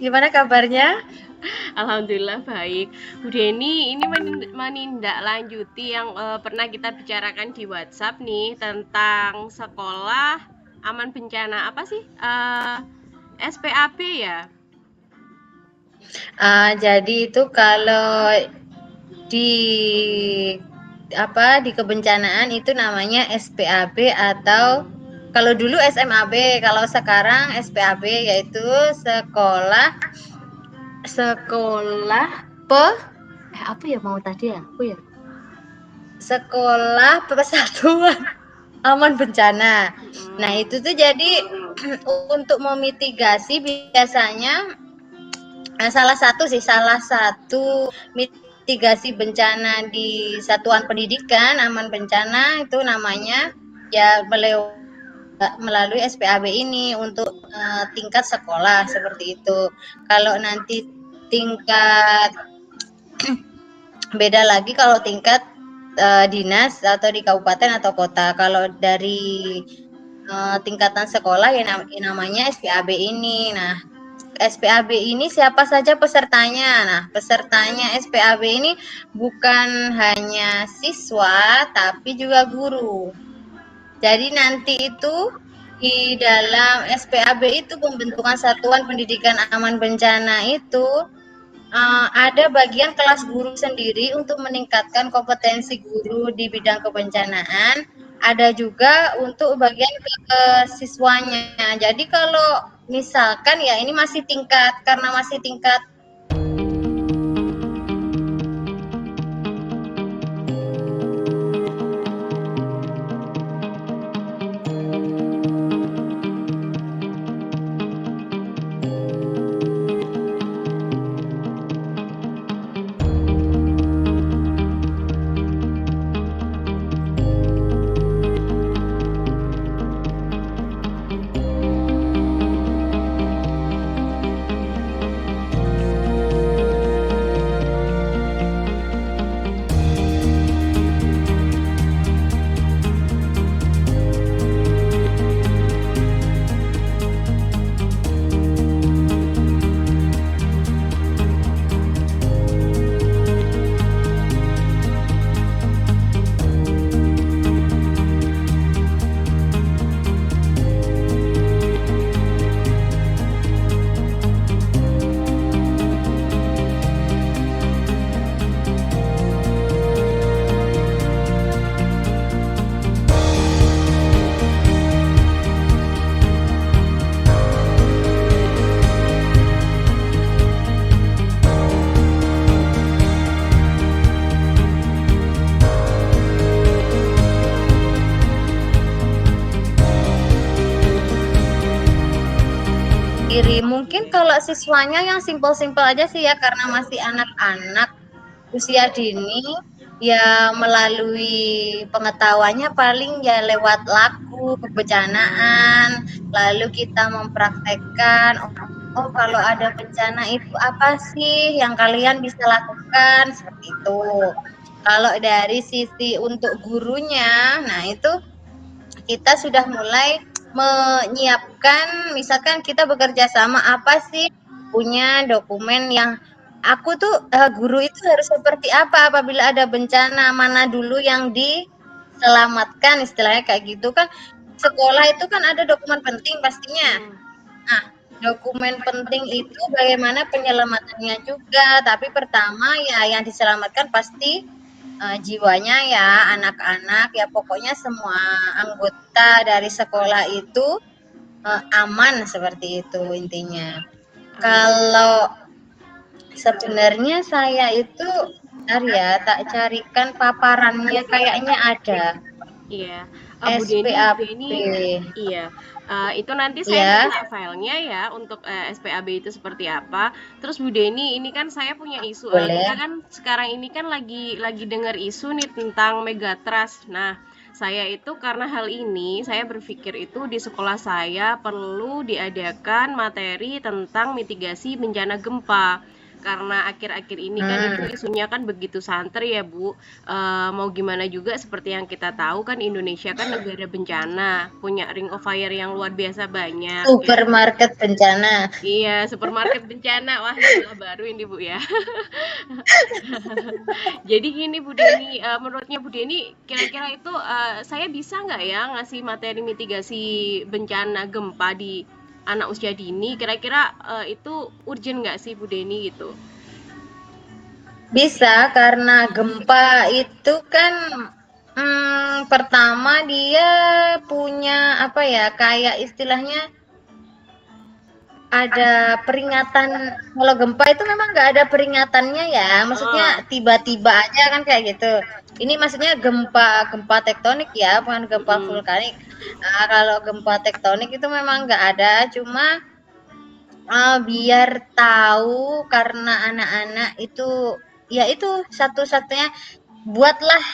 Gimana kabarnya? Alhamdulillah baik. Bu Deni, ini menindaklanjuti yang pernah kita bicarakan di WhatsApp nih tentang sekolah aman bencana apa sih? SPAB ya? Jadi itu kalau di di kebencanaan itu namanya SPAB atau kalau dulu SMAB, kalau sekarang SPAB yaitu sekolah sekolah pe apa ya mau tadi ya? Aku ya. Sekolah Persatuan Aman Bencana. Nah, itu tuh jadi untuk memitigasi biasanya salah satu mitigasi bencana di satuan pendidikan aman bencana itu namanya ya melalui SPAB ini untuk tingkat sekolah seperti itu. Kalau nanti tingkat beda lagi kalau tingkat dinas atau di kabupaten atau kota. Kalau dari tingkatan sekolah ya namanya SPAB ini. Nah, SPAB ini siapa saja pesertanya? Nah, pesertanya SPAB ini bukan hanya siswa, tapi juga guru. Jadi nanti itu di dalam SPAB itu pembentukan Satuan Pendidikan Aman Bencana itu ada bagian kelas guru sendiri untuk meningkatkan kompetensi guru di bidang kebencanaan. Ada juga untuk bagian ke siswanya. Jadi kalau misalkan ya ini masih tingkat karena masih tingkat diri. Mungkin kalau siswanya yang simpel-simpel aja sih ya karena masih anak-anak usia dini ya melalui pengetahuannya paling ya lewat lagu kebencanaan lalu kita mempraktekkan oh kalau ada bencana itu apa sih yang kalian bisa lakukan seperti itu. Kalau dari sisi untuk gurunya nah itu kita sudah mulai menyiapkan misalkan kita bekerja sama apa sih punya dokumen yang aku tuh guru itu harus seperti apa apabila ada bencana mana dulu yang diselamatkan istilahnya kayak gitu kan sekolah itu kan ada dokumen penting pastinya. Nah, dokumen penting itu bagaimana penyelamatannya juga tapi pertama ya yang diselamatkan pasti jiwanya ya anak-anak ya pokoknya semua anggota dari sekolah itu aman seperti itu intinya. Kalau sebenarnya saya itu bentar ya tak carikan paparannya kayaknya ada Iya. Bu Deni, Bu SPAB Deni, iya. Itu nanti saya ya. minta filenya ya untuk SPAB itu seperti apa. Terus Bu Deni, ini kan saya punya isu. Kita Boleh. kan sekarang ini kan lagi dengar isu nih tentang Megatrust. Nah, saya itu karena hal ini, saya berpikir itu di sekolah saya perlu diadakan materi tentang mitigasi bencana gempa. karena akhir-akhir ini kan itu isunya kan begitu santer ya Bu. Mau gimana juga seperti yang kita tahu kan Indonesia kan negara bencana, punya ring of fire yang luar biasa banyak. Supermarket bencana. Iya, supermarket bencana. Wah, istilah baru ini Bu ya. Jadi gini Bu Deni, menurutnya Bu Deni, kira-kira itu saya bisa nggak ya ngasih materi mitigasi bencana gempa di anak usia dini? Kira-kira itu urgent nggak sih Bu Deni gitu? Bisa, karena gempa itu kan pertama dia punya apa ya, kayak istilahnya ada peringatan. Kalau gempa itu memang nggak ada peringatannya ya, maksudnya tiba-tiba aja kan kayak gitu. Ini maksudnya gempa tektonik ya, bukan gempa vulkanik. Nah, kalau gempa tektonik itu memang nggak ada, cuma biar tahu, karena anak-anak itu ya itu satu-satunya, buatlah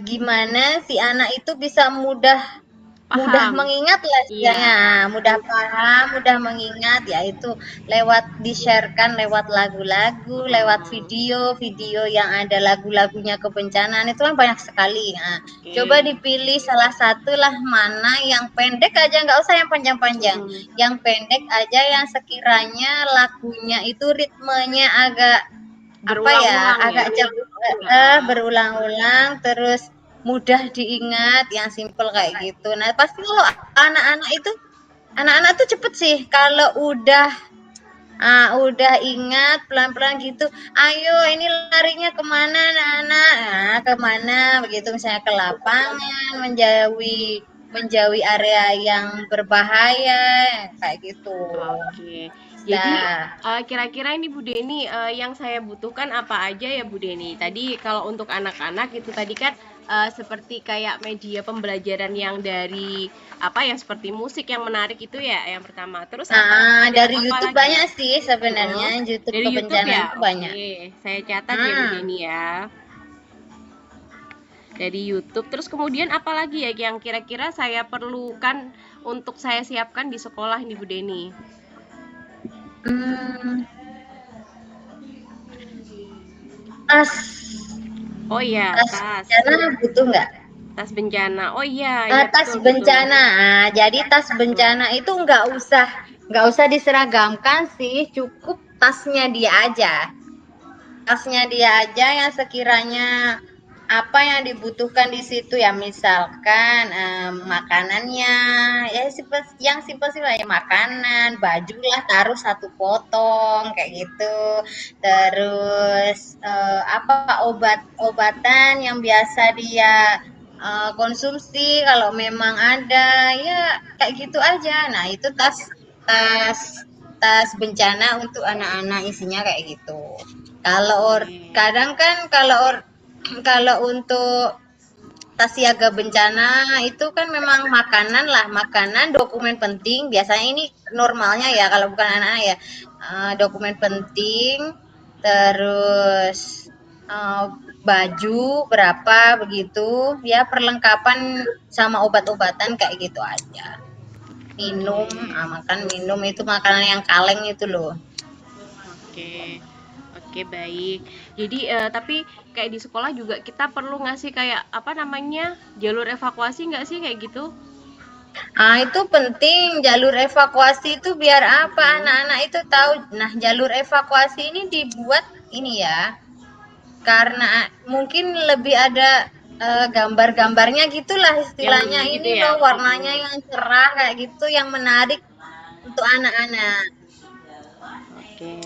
gimana si anak itu bisa mudah Paham. mengingat lah Iya. istilahnya, mudah paham, mudah mengingat, yaitu lewat di-share-kan lewat lagu-lagu, lewat video-video yang ada lagu-lagunya kebencanaan itu kan banyak sekali. Nah, coba dipilih salah satu lah, mana yang pendek aja, nggak usah yang panjang-panjang, yang pendek aja, yang sekiranya lagunya itu ritmenya agak apa ya, agak berulang-ulang, terus mudah diingat, yang simple kayak gitu. Nah, pasti kalau anak-anak tuh cepet sih kalau udah ingat pelan-pelan gitu. Ayo, ini larinya kemana anak-anak? Nah, kemana begitu, misalnya ke lapangan, menjauhi area yang berbahaya kayak gitu. Oke. Jadi kira-kira ini Bu Deni yang saya butuhkan apa aja ya Bu Deni? Tadi kalau untuk anak-anak itu tadi kan seperti kayak media pembelajaran yang dari apa yang seperti musik yang menarik itu ya yang pertama. Terus dari YouTube lagi? Banyak sih sebenarnya, YouTube dari YouTube ya? itu banyak. Oke, saya catat ya Bu Deni ya. Dari YouTube. Terus kemudian apa lagi ya yang kira-kira saya perlukan untuk saya siapkan di sekolah ini Bu Deni? Tas. Oh iya, tas bencana butuh nggak? Tas bencana. Oh iya, tas bencana. Nah, jadi tas bencana itu nggak usah diseragamkan sih, cukup tasnya dia aja. Tasnya dia aja yang sekiranya apa yang dibutuhkan di situ ya, misalkan makanannya ya yang simpel sih ya, makanan, baju lah taruh 1 potong kayak gitu, terus obat-obatan yang biasa dia konsumsi kalau memang ada ya, kayak gitu aja. Nah, itu tas bencana untuk anak-anak, isinya kayak gitu. Kalau kadang kan kalau untuk tas siaga bencana itu kan memang makanan, dokumen penting, biasanya ini normalnya ya kalau bukan anak-anak ya, dokumen penting, terus baju berapa begitu ya, perlengkapan sama obat-obatan kayak gitu aja. Minum, makan minum itu makanan yang kaleng itu loh. Oke, baik. Jadi tapi kayak di sekolah juga kita perlu ngasih kayak apa namanya jalur evakuasi nggak sih kayak gitu? Itu penting, jalur evakuasi itu biar apa, anak-anak itu tahu. Nah, jalur evakuasi ini dibuat ini ya, karena mungkin lebih ada gambar-gambarnya gitulah istilahnya, ini loh warnanya yang cerah kayak gitu, yang menarik untuk anak-anak. Oke.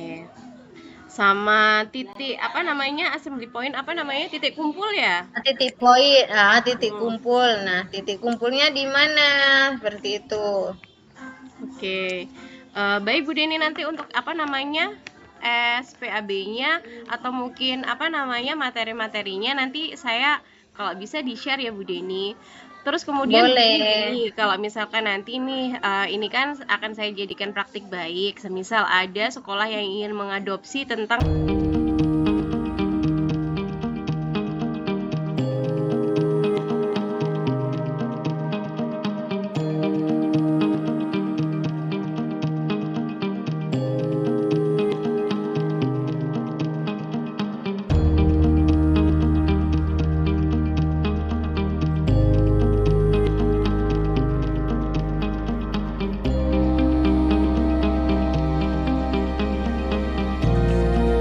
Sama titik apa namanya, assembly point apa namanya, titik kumpul ya? Titik poin, titik kumpul. Nah, titik kumpulnya di mana? Seperti itu. Oke. Baik Bu Deni, nanti untuk apa namanya SPAB-nya atau mungkin apa namanya materi-materinya nanti saya kalau bisa di-share ya Bu Deni. Terus kemudian ini kalau misalkan nanti nih ini kan akan saya jadikan praktik baik, semisal ada sekolah yang ingin mengadopsi tentang